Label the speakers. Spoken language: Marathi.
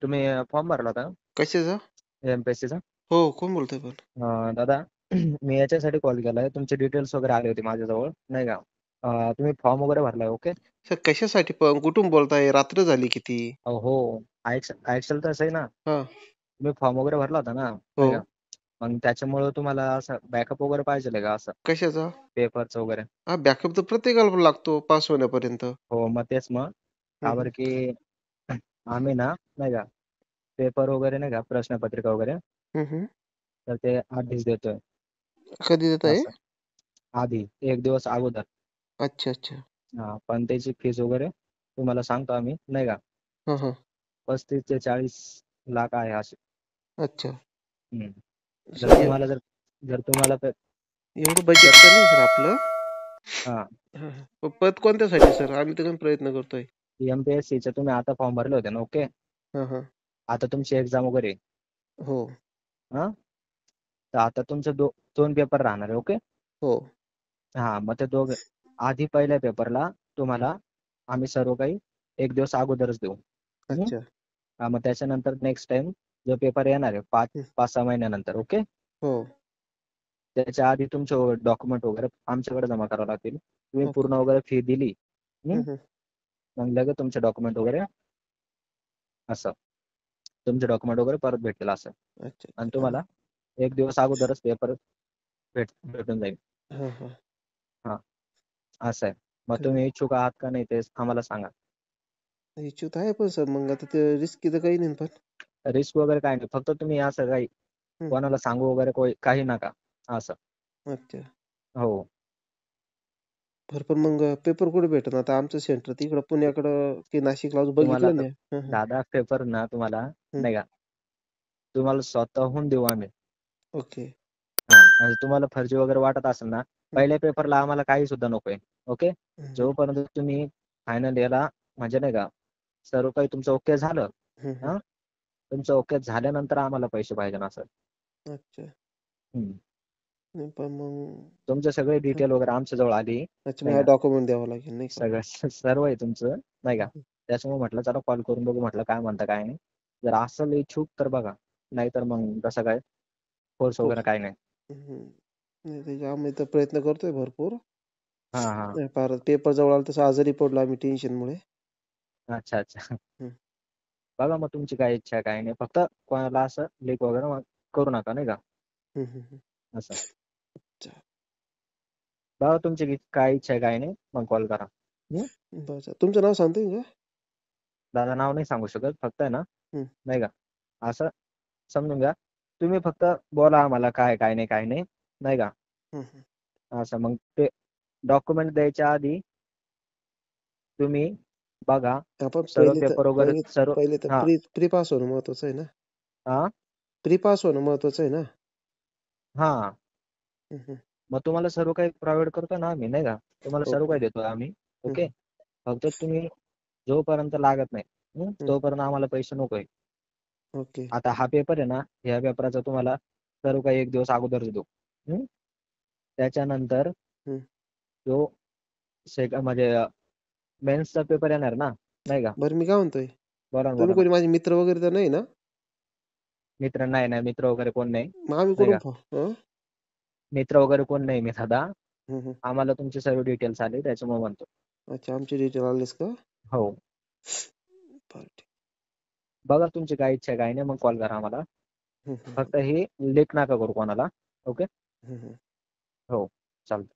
Speaker 1: तुम्ही फॉर्म भरला होता
Speaker 2: कशाचा?
Speaker 1: एमपीएससीचा?
Speaker 2: हो, कोण बोलतोय पण?
Speaker 1: दादा मी याच्यासाठी कॉल केलाय, तुमचे डिटेल्स वगैरे आले होते माझ्याजवळ नाही का. तुम्ही फॉर्म वगैरे भरलाय, ओके.
Speaker 2: सर कशासाठी पण? कुठून बोलताय? रात्र झाली किती?
Speaker 1: हो, ऐकशाल तर सही ना.
Speaker 2: हा.
Speaker 1: तुम्ही फॉर्म वगैरे भरला होता ना,
Speaker 2: हो.
Speaker 1: नाही का. मग त्याच्यामुळे तुम्हाला असं बॅकअप वगैरे पाहिजे का, असं
Speaker 2: कशाचा?
Speaker 1: पेपरचं वगैरे?
Speaker 2: हा, बॅकअप तर प्रत्येकाला लागतो पास होण्यापर्यंत.
Speaker 1: हो, मग तेच मग का
Speaker 2: हम्म,
Speaker 1: बरं की आम्ही ना, नाही का, पेपर वगैरे नाही का, प्रश्नपत्रिका वगैरे,
Speaker 2: हम्म, हम्म.
Speaker 1: तर ते आधीच देतोय.
Speaker 2: कधी देत आहे?
Speaker 1: असं आधी 1 दिवस अगोदर.
Speaker 2: अच्छा, अच्छा.
Speaker 1: हा, पण त्याची फीज वगैरे तुम्हाला सांगतो आम्ही, नाही का.
Speaker 2: हा, हा.
Speaker 1: 35 ते 40 लाख आहे असे.
Speaker 2: अच्छा.
Speaker 1: हम्म. जर
Speaker 2: सर
Speaker 1: तुम्हाला जर जर तुम्हाला
Speaker 2: एवढं
Speaker 1: जर
Speaker 2: बजेट तर नाही सर आपलं.
Speaker 1: हा,
Speaker 2: हा, हा. पद कोणत्यासाठी सर? आम्ही तर प्रयत्न करतोय.
Speaker 1: एमपीएससीचे तुम्ही आता फॉर्म भरले होते ना, ओके.
Speaker 2: हा, हा.
Speaker 1: आता तुमची एक्झाम वगैरे आहे.
Speaker 2: हो,
Speaker 1: हा, तर आता तुमचे दोन पेपर राहणार आहे, ओके.
Speaker 2: हो.
Speaker 1: हा, मग ते आधी पहिल्या पेपरला तुम्हाला आम्ही सर्व काही 1 दिवस अगोदरच देऊ. हम्म?
Speaker 2: अच्छा.
Speaker 1: हा, मग त्याच्यानंतर नेक्स्ट टाइम जो पेपर येणार आहे पाच
Speaker 2: हम्म.
Speaker 1: 5-6 महिन्यानंतर, ओके.
Speaker 2: हो.
Speaker 1: त्याच्या आधी तुमचे डॉक्युमेंट वगैरे आमच्याकडे जमा करावे लागतील. तुम्ही
Speaker 2: ओके.
Speaker 1: पूर्ण वगैरे फी दिली,
Speaker 2: हम्म,
Speaker 1: हम्म,
Speaker 2: हम्म.
Speaker 1: मग लगेच तुमचे डॉक्युमेंट वगैरे असं तुमचे डॉक्युमेंट वगैरे परत भेटतील असं.
Speaker 2: अच्छा,
Speaker 1: आणि
Speaker 2: अच्छा.
Speaker 1: तुम्हाला 1 दिवस अगोदरच पेपर भेटून जाईल.
Speaker 2: हा, हा.
Speaker 1: हा, असं आहे. मग तुम्ही इच्छुक आहात का नाही ते आम्हाला सांगा.
Speaker 2: इच्छुक आहे पण सर, मग आता ते रिस्क तर काही नाही पण.
Speaker 1: रिस्क वगैरे काय नाही, फक्त तुम्ही असं काही
Speaker 2: हम्म.
Speaker 1: कोणाला सांगू वगैरे काही नका असं.
Speaker 2: अच्छा.
Speaker 1: हो,
Speaker 2: बरं, पण मग पेपर कुठे भेटणार? आता आमचं सेंटर तिकडं पुण्याकडं की नाशिकला अजून
Speaker 1: तुम्हाला
Speaker 2: बघितलं नाही. हं, हं.
Speaker 1: दादा पेपर ना तुम्हाला,
Speaker 2: हं.
Speaker 1: नाही का, तुम्हाला स्वतःहून देऊ आम्ही.
Speaker 2: ओके.
Speaker 1: हा, म्हणजे तुम्हाला फर्जी वगैरे वाटत असेल ना,
Speaker 2: हं,
Speaker 1: पहिल्या पेपरला आम्हाला काही सुद्धा नकोय, ओके.
Speaker 2: हं, हं.
Speaker 1: जोपर्यंत तुम्ही फायनल याला म्हणजे नाही का सर्व काही तुमचं ओके झालं,
Speaker 2: हं, हं.
Speaker 1: हा, तुमचं ओके झाल्यानंतर आम्हाला पैसे पाहिजे ना, असं.
Speaker 2: अच्छा.
Speaker 1: हम्म.
Speaker 2: नाही पण मग
Speaker 1: तुमचे सगळे
Speaker 2: हं.
Speaker 1: डिटेल वगैरे आमच्या जवळ आली,
Speaker 2: अच्छा,
Speaker 1: नाही
Speaker 2: मला
Speaker 1: का.
Speaker 2: डॉक्युमेंट द्यावं लागेल नाही का?
Speaker 1: सगळं सर्व आहे तुमचं, नाही का.
Speaker 2: हं, हं.
Speaker 1: त्याच्यामुळे म्हटलं चला कॉल करून बघू, म्हटलं काय म्हणता काय नाही. जर असेल इच्छुक तर बघा, नाहीतर मग कसं काय कोर्स
Speaker 2: हो.
Speaker 1: वगैरे काय नाही.
Speaker 2: हं, हं. नाही त्याच्या आम्ही तर प्रयत्न करतोय भरपूर.
Speaker 1: हा, हा.
Speaker 2: नाही फार पेपर जवळ आला तसं आजारी पडलो आम्ही टेन्शनमुळे.
Speaker 1: अच्छा, अच्छा.
Speaker 2: हं.
Speaker 1: बघा मग तुमची काय इच्छा आहे काय नाही, फक्त कोणाला असं लीक वगैरे मग करू नका, नाही का.
Speaker 2: हं, हं, हं.
Speaker 1: असं
Speaker 2: अच्छा.
Speaker 1: बघा तुमची काय इच्छा आहे काय नाही, मग कॉल करा. हं?
Speaker 2: बरं. तुमचं नाव सांगता येईल का?
Speaker 1: दादा नाव नाही सांगू शकत, फक्त आहे ना,
Speaker 2: हं.
Speaker 1: नाही का, असं समजून घ्या. तुम्ही फक्त बोला आम्हाला काय काय नाही काय नाही, नाही का.
Speaker 2: हं, हं.
Speaker 1: असं मग ते डॉक्युमेंट द्यायच्या आधी तुम्ही बघा
Speaker 2: आपण
Speaker 1: सर्व पेपर वगैरे सर्व.
Speaker 2: पहिले तर
Speaker 1: हा,
Speaker 2: प्री पास होणं महत्वाचं आहे ना?
Speaker 1: हा,
Speaker 2: प्री पास होणं महत्वाचं आहे ना?
Speaker 1: हा.
Speaker 2: हं, हं.
Speaker 1: मग तुम्हाला सर्व काही प्रोव्हाइड करतो ना आम्ही, नाही का. तुम्हाला सर्व
Speaker 2: ओके.
Speaker 1: काही देतो आम्ही,
Speaker 2: हं,
Speaker 1: ओके.
Speaker 2: हं.
Speaker 1: फक्त तुम्ही जोपर्यंत लागत नाही,
Speaker 2: हं.
Speaker 1: तोपर्यंत आम्हाला पैसे नकोय.
Speaker 2: ओके.
Speaker 1: आता हा पेपर आहे ना, ह्या पेपराचा तुम्हाला सर्व काही 1 दिवस अगोदर देतो. हं? त्याच्यानंतर
Speaker 2: हं.
Speaker 1: जो म्हणजे मेन्सचा पेपर येणार ना, नाही का.
Speaker 2: बरं मी काय म्हणतोय,
Speaker 1: बोला ना,
Speaker 2: तुम्ही
Speaker 1: बोला ना.
Speaker 2: कोणी माझे मित्र वगैरे तर नाही ना?
Speaker 1: मित्र नाही, नाही, मित्र वगैरे कोण नाही,
Speaker 2: मग आम्ही
Speaker 1: नाही
Speaker 2: कुठून
Speaker 1: का.
Speaker 2: हं?
Speaker 1: मित्र वगैरे कोण नाही मी दादा.
Speaker 2: हं, हं.
Speaker 1: आम्हाला तुमचे सर्व डिटेल्स आले त्याच्यामुळे म्हणतो.
Speaker 2: अच्छा, आमचे डिटेल आलेस का?
Speaker 1: हो,
Speaker 2: बरं ठीक.
Speaker 1: बघा तुमची काय इच्छा आहे काय नाही, मग कॉल करा आम्हाला.
Speaker 2: हं, हं, हं.
Speaker 1: फक्त हे लेट नका करू कोणाला, ओके.
Speaker 2: हं, हं.
Speaker 1: हो, चालतं.